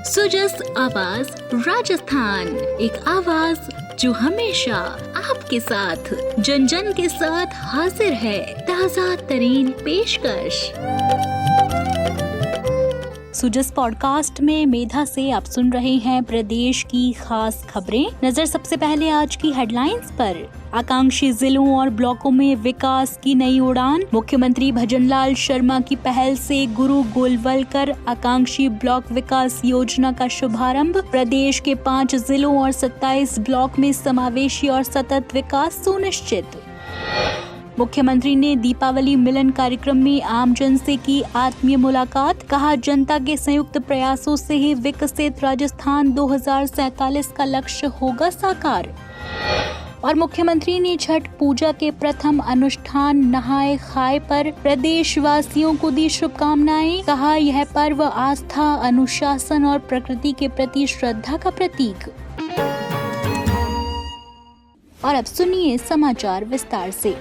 सुजस आवाज राजस्थान, एक आवाज जो हमेशा आपके साथ, जन जन के साथ हाजिर है। ताजा तरीन पेशकश। सुजस पॉडकास्ट में मेधा से आप सुन रहे हैं प्रदेश की खास खबरें। नजर सबसे पहले आज की हेडलाइंस पर। आकांक्षी जिलों और ब्लॉकों में विकास की नई उड़ान। मुख्यमंत्री भजनलाल शर्मा की पहल से गुरु गोलवलकर आकांक्षी ब्लॉक विकास योजना का शुभारंभ। प्रदेश के 5 जिलों और 27 ब्लॉक में समावेशी और सतत विकास सुनिश्चित। मुख्यमंत्री ने दीपावली मिलन कार्यक्रम में आमजन से की आत्मीय मुलाकात। कहा, जनता के संयुक्त प्रयासों से ही विकसित राजस्थान 2047 का लक्ष्य होगा साकार। और मुख्यमंत्री ने छठ पूजा के प्रथम अनुष्ठान नहाए खाए पर प्रदेशवासियों को दी शुभकामनाएं। कहा, यह पर्व आस्था, अनुशासन और प्रकृति के प्रति श्रद्धा का प्रतीक। और अब सुनिए समाचार विस्तार से।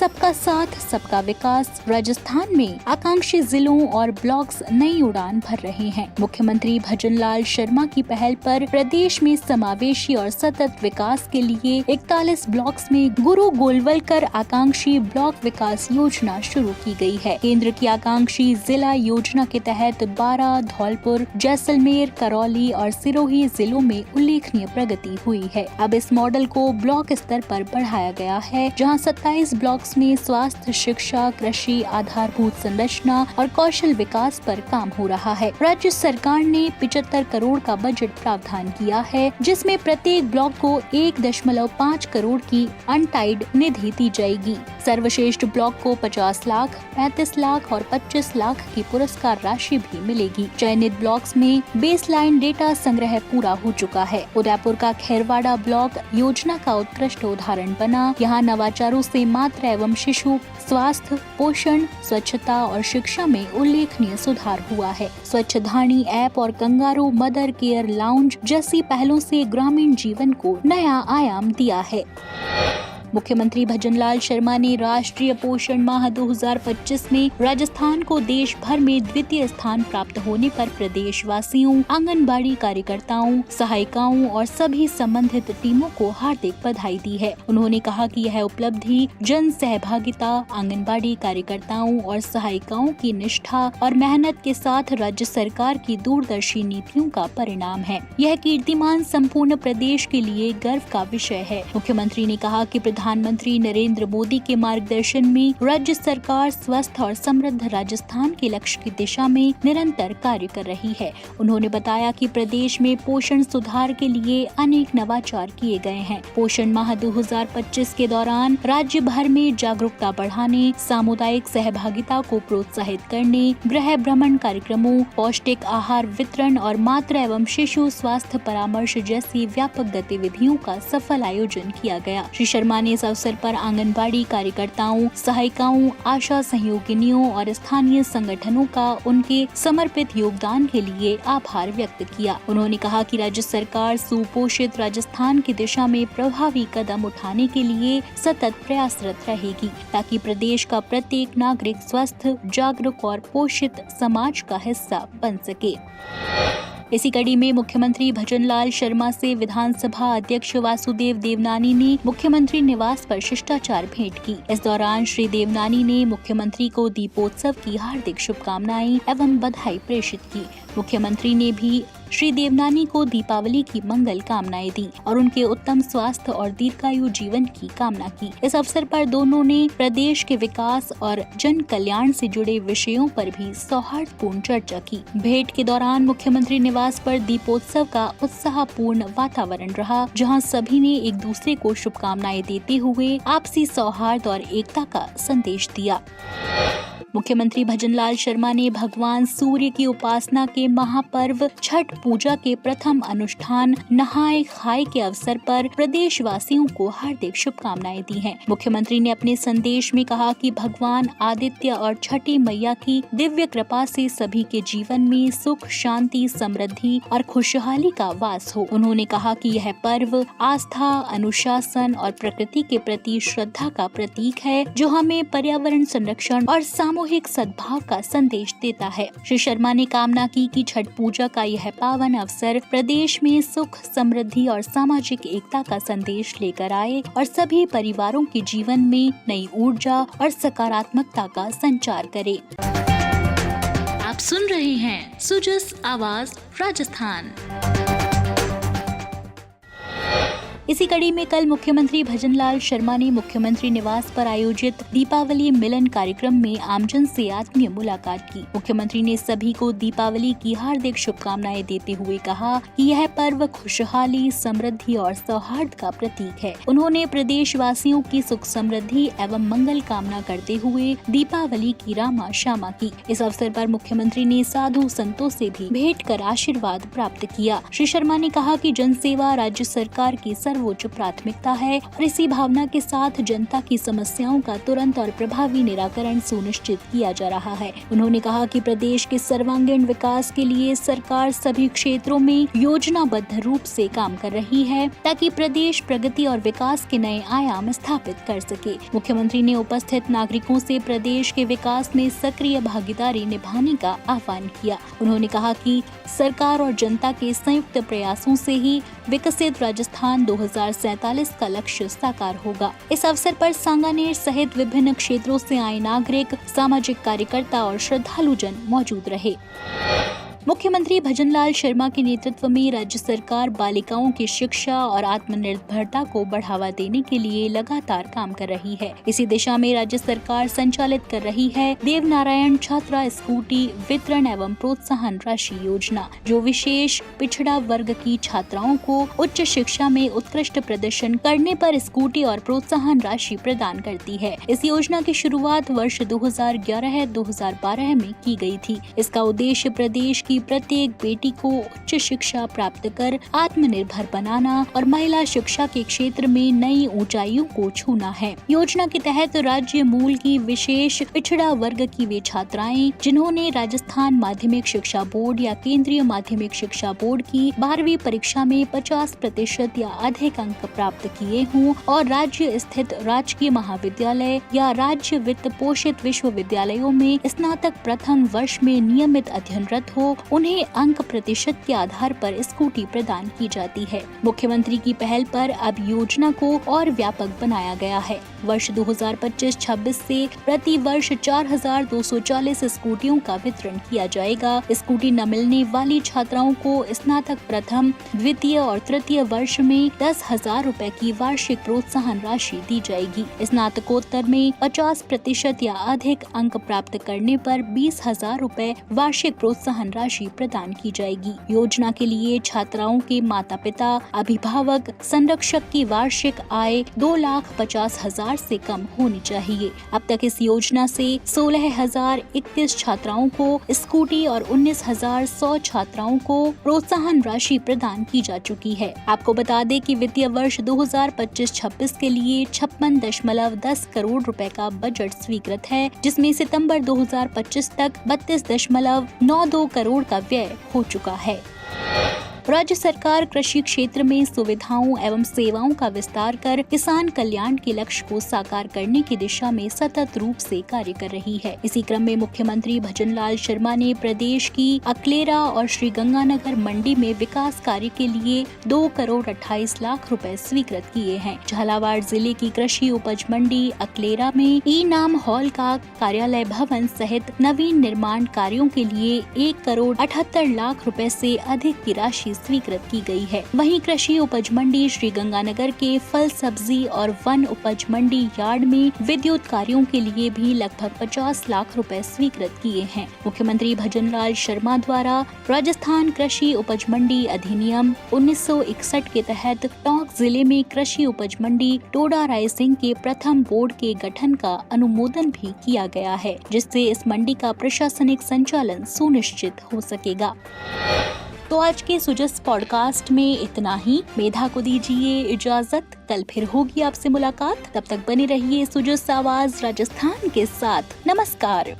सबका साथ सबका विकास। राजस्थान में आकांक्षी जिलों और ब्लॉक्स नई उड़ान भर रहे हैं। मुख्यमंत्री भजनलाल शर्मा की पहल पर प्रदेश में समावेशी और सतत विकास के लिए 41 ब्लॉक्स में गुरु गोलवलकर आकांक्षी ब्लॉक विकास योजना शुरू की गई है। केंद्र की आकांक्षी जिला योजना के तहत 12 धौलपुर, जैसलमेर, करौली और सिरोही जिलों में उल्लेखनीय प्रगति हुई है। अब इस मॉडल को ब्लॉक स्तर पर बढ़ाया गया है, जहाँ 27 ब्लॉक्स में स्वास्थ्य, शिक्षा, कृषि, आधारभूत संरचना और कौशल विकास पर काम हो रहा है। राज्य सरकार ने 75 करोड़ का बजट प्रावधान किया है, जिसमें प्रत्येक ब्लॉक को 1.5 करोड़ की अनटाइड निधि दी जाएगी। सर्वश्रेष्ठ ब्लॉक को 50 लाख, 35 लाख और 25 लाख की पुरस्कार राशि भी मिलेगी। चयनित ब्लॉक्स में बेसलाइन डेटा संग्रह पूरा हो चुका है। उदयपुर का खैरवाड़ा ब्लॉक योजना का उत्कृष्ट उदाहरण बना। यहाँ नवाचारों से मातृ एवं शिशु स्वास्थ्य, पोषण, स्वच्छता और शिक्षा में उल्लेखनीय सुधार हुआ है। स्वच्छ धानी ऐप और कंगारू मदर केयर लाउंज जैसी पहलों से ग्रामीण जीवन को नया आयाम दिया है। मुख्यमंत्री भजनलाल शर्मा ने राष्ट्रीय पोषण माह 2025 में राजस्थान को देश भर में द्वितीय स्थान प्राप्त होने पर प्रदेशवासियों, आंगनबाड़ी कार्यकर्ताओं, सहायिकाओं और सभी संबंधित टीमों को हार्दिक बधाई दी है। उन्होंने कहा कि यह उपलब्धि जन सहभागिता, आंगनबाड़ी कार्यकर्ताओं और सहायिकाओं की निष्ठा और मेहनत के साथ राज्य सरकार की दूरदर्शी नीतियों का परिणाम है। यह कीर्तिमान संपूर्ण प्रदेश के लिए गर्व का विषय है। मुख्यमंत्री ने कहा कि प्रधानमंत्री नरेंद्र मोदी के मार्गदर्शन में राज्य सरकार स्वस्थ और समृद्ध राजस्थान के लक्ष्य की दिशा में निरंतर कार्य कर रही है। उन्होंने बताया कि प्रदेश में पोषण सुधार के लिए अनेक नवाचार किए गए हैं। पोषण माह 2025 के दौरान राज्य भर में जागरूकता बढ़ाने, सामुदायिक सहभागिता को प्रोत्साहित करने, गृह भ्रमण कार्यक्रमों, पौष्टिक आहार वितरण और मातृ एवं शिशु स्वास्थ्य परामर्श जैसी व्यापक गतिविधियों का सफल आयोजन किया गया। श्री शर्मा ने इस अवसर पर आंगनबाड़ी कार्यकर्ताओं, सहायिकाओं, आशा सहयोगिनियों और स्थानीय संगठनों का उनके समर्पित योगदान के लिए आभार व्यक्त किया। उन्होंने कहा कि राज्य सरकार सुपोषित राजस्थान की दिशा में प्रभावी कदम उठाने के लिए सतत प्रयासरत रहेगी, ताकि प्रदेश का प्रत्येक नागरिक स्वस्थ, जागरूक और पोषित समाज का हिस्सा बन सके। इसी कड़ी में मुख्यमंत्री भजनलाल शर्मा से विधानसभा अध्यक्ष वासुदेव देवनानी ने मुख्यमंत्री निवास पर शिष्टाचार भेंट की। इस दौरान श्री देवनानी ने मुख्यमंत्री को दीपोत्सव की हार्दिक शुभकामनाएं एवं बधाई प्रेषित की। मुख्यमंत्री ने भी श्री देवनानी को दीपावली की मंगल कामनाएं दी और उनके उत्तम स्वास्थ्य और दीर्घायु जीवन की कामना की। इस अवसर पर दोनों ने प्रदेश के विकास और जन कल्याण से जुड़े विषयों पर भी सौहार्दपूर्ण चर्चा की। भेंट के दौरान मुख्यमंत्री निवास पर दीपोत्सव का उत्साहपूर्ण वातावरण रहा, जहां सभी ने एक दूसरे को शुभकामनाएं देते हुए आपसी सौहार्द और एकता का संदेश दिया। मुख्यमंत्री भजनलाल शर्मा ने भगवान सूर्य की उपासना के महापर्व छठ पूजा के प्रथम अनुष्ठान नहाए खाए के अवसर पर प्रदेशवासियों को हार्दिक शुभकामनाएं दी हैं। मुख्यमंत्री ने अपने संदेश में कहा कि भगवान आदित्य और छठी मैया की दिव्य कृपा से सभी के जीवन में सुख, शांति, समृद्धि और खुशहाली का वास हो। उन्होंने कहा कि यह पर्व आस्था, अनुशासन और प्रकृति के प्रति श्रद्धा का प्रतीक है, जो हमें पर्यावरण संरक्षण और सामूहिक सामूहिक सद्भाव का संदेश देता है। श्री शर्मा ने कामना की कि छठ पूजा का यह पावन अवसर प्रदेश में सुख, समृद्धि और सामाजिक एकता का संदेश लेकर आए और सभी परिवारों के जीवन में नई ऊर्जा और सकारात्मकता का संचार करे। आप सुन रहे हैं सुजस आवाज राजस्थान। इसी कड़ी में कल मुख्यमंत्री भजनलाल शर्मा ने मुख्यमंत्री निवास पर आयोजित दीपावली मिलन कार्यक्रम में आमजन से आत्मीय मुलाकात की। मुख्यमंत्री ने सभी को दीपावली की हार्दिक शुभकामनाएं देते हुए कहा कि यह पर्व खुशहाली, समृद्धि और सौहार्द का प्रतीक है। उन्होंने प्रदेश वासियों की सुख समृद्धि एवं मंगल कामना करते हुए दीपावली की रामा श्यामा की। इस अवसर पर मुख्यमंत्री ने साधु संतों से भी भेंट कर आशीर्वाद प्राप्त किया। श्री शर्मा ने कहा कि जनसेवा राज्य सरकार की सर्वोच्च प्राथमिकता है और इसी भावना के साथ जनता की समस्याओं का तुरंत और प्रभावी निराकरण सुनिश्चित किया जा रहा है। उन्होंने कहा कि प्रदेश के सर्वांगीण विकास के लिए सरकार सभी क्षेत्रों में योजनाबद्ध रूप से काम कर रही है ताकि प्रदेश प्रगति और विकास के नए आयाम स्थापित कर सके। मुख्यमंत्री ने उपस्थित नागरिकों से प्रदेश के विकास में सक्रिय भागीदारी निभाने का आह्वान किया। उन्होंने कहा कि सरकार और जनता के संयुक्त प्रयासों से ही विकसित राजस्थान 2047 का लक्ष्य साकार होगा। इस अवसर पर सांगानेर सहित विभिन्न क्षेत्रों से आए नागरिक, सामाजिक कार्यकर्ता और श्रद्धालु जन मौजूद रहे। मुख्यमंत्री भजनलाल शर्मा के नेतृत्व में राज्य सरकार बालिकाओं की शिक्षा और आत्मनिर्भरता को बढ़ावा देने के लिए लगातार काम कर रही है। इसी दिशा में राज्य सरकार संचालित कर रही है देवनारायण छात्रा स्कूटी वितरण एवं प्रोत्साहन राशि योजना, जो विशेष पिछड़ा वर्ग की छात्राओं को उच्च शिक्षा में उत्कृष्ट प्रदर्शन करने पर स्कूटी और प्रोत्साहन राशि प्रदान करती है। इस योजना की शुरुआत वर्ष 2011-2012 में की गई थी। इसका उद्देश्य प्रदेश की प्रत्येक बेटी को उच्च शिक्षा प्राप्त कर आत्मनिर्भर बनाना और महिला शिक्षा के क्षेत्र में नई ऊंचाइयों को छूना है। योजना के तहत राज्य मूल की विशेष पिछड़ा वर्ग की वे छात्राएं जिन्होंने राजस्थान माध्यमिक शिक्षा बोर्ड या केंद्रीय माध्यमिक शिक्षा बोर्ड की 12वीं परीक्षा में 50% या अधिक अंक प्राप्त किए हों और राज्य स्थित राजकीय महाविद्यालय या राज्य वित्त पोषित विश्वविद्यालयों में स्नातक प्रथम वर्ष में नियमित अध्ययनरत हो, उन्हें अंक प्रतिशत के आधार पर स्कूटी प्रदान की जाती है। मुख्यमंत्री की पहल पर अब योजना को और व्यापक बनाया गया है। वर्ष 2025-26 से प्रति वर्ष 4240 स्कूटियों का वितरण किया जाएगा। स्कूटी न मिलने वाली छात्राओं को स्नातक प्रथम, द्वितीय और तृतीय वर्ष में 10,000 रुपए की वार्षिक प्रोत्साहन राशि दी जाएगी। स्नातकोत्तर में 50% या अधिक अंक प्राप्त करने पर 20,000 रुपए वार्षिक प्रोत्साहन राशि प्रदान की जाएगी। योजना के लिए छात्राओं के माता पिता, अभिभावक, संरक्षक की वार्षिक आय 2,50,000 से कम होनी चाहिए। अब तक इस योजना से 16,031 छात्राओं को स्कूटी और 19,100 छात्राओं को प्रोत्साहन राशि प्रदान की जा चुकी है। आपको बता दें कि वित्तीय वर्ष 2025-26 के लिए 56.10 करोड़ रुपए का बजट स्वीकृत है, जिसमें सितंबर 2025 तक 32.92 करोड़ का व्यय हो चुका है। राज्य सरकार कृषि क्षेत्र में सुविधाओं एवं सेवाओं का विस्तार कर किसान कल्याण के लक्ष्य को साकार करने की दिशा में सतत रूप से कार्य कर रही है। इसी क्रम में मुख्यमंत्री भजनलाल शर्मा ने प्रदेश की अकलेरा और श्रीगंगानगर मंडी में विकास कार्य के लिए 2 करोड़ 28 लाख रुपए स्वीकृत किए हैं। झालावाड़ जिले की कृषि उपज मंडी अकलेरा में ई नाम हॉल का कार्यालय भवन सहित नवीन निर्माण कार्यों के लिए 1 करोड़ 78 लाख रुपए से अधिक की राशि स्वीकृत की गई है। वहीं कृषि उपज मंडी श्रीगंगानगर के फल, सब्जी और वन उपज मंडी यार्ड में विद्युत कार्यों के लिए भी लगभग 50 लाख रुपए स्वीकृत किए हैं। मुख्यमंत्री भजनलाल शर्मा द्वारा राजस्थान कृषि उपज मंडी अधिनियम 1961 के तहत टोंक जिले में कृषि उपज मंडी टोडा रायसिंह के प्रथम बोर्ड के गठन का अनुमोदन भी किया गया है, जिससे इस मंडी का प्रशासनिक संचालन सुनिश्चित हो सकेगा। तो आज के सुजस पॉडकास्ट में इतना ही। मेधा को दीजिए इजाजत, कल फिर होगी आपसे मुलाकात। तब तक बने रहिए सुजस आवाज राजस्थान के साथ। नमस्कार।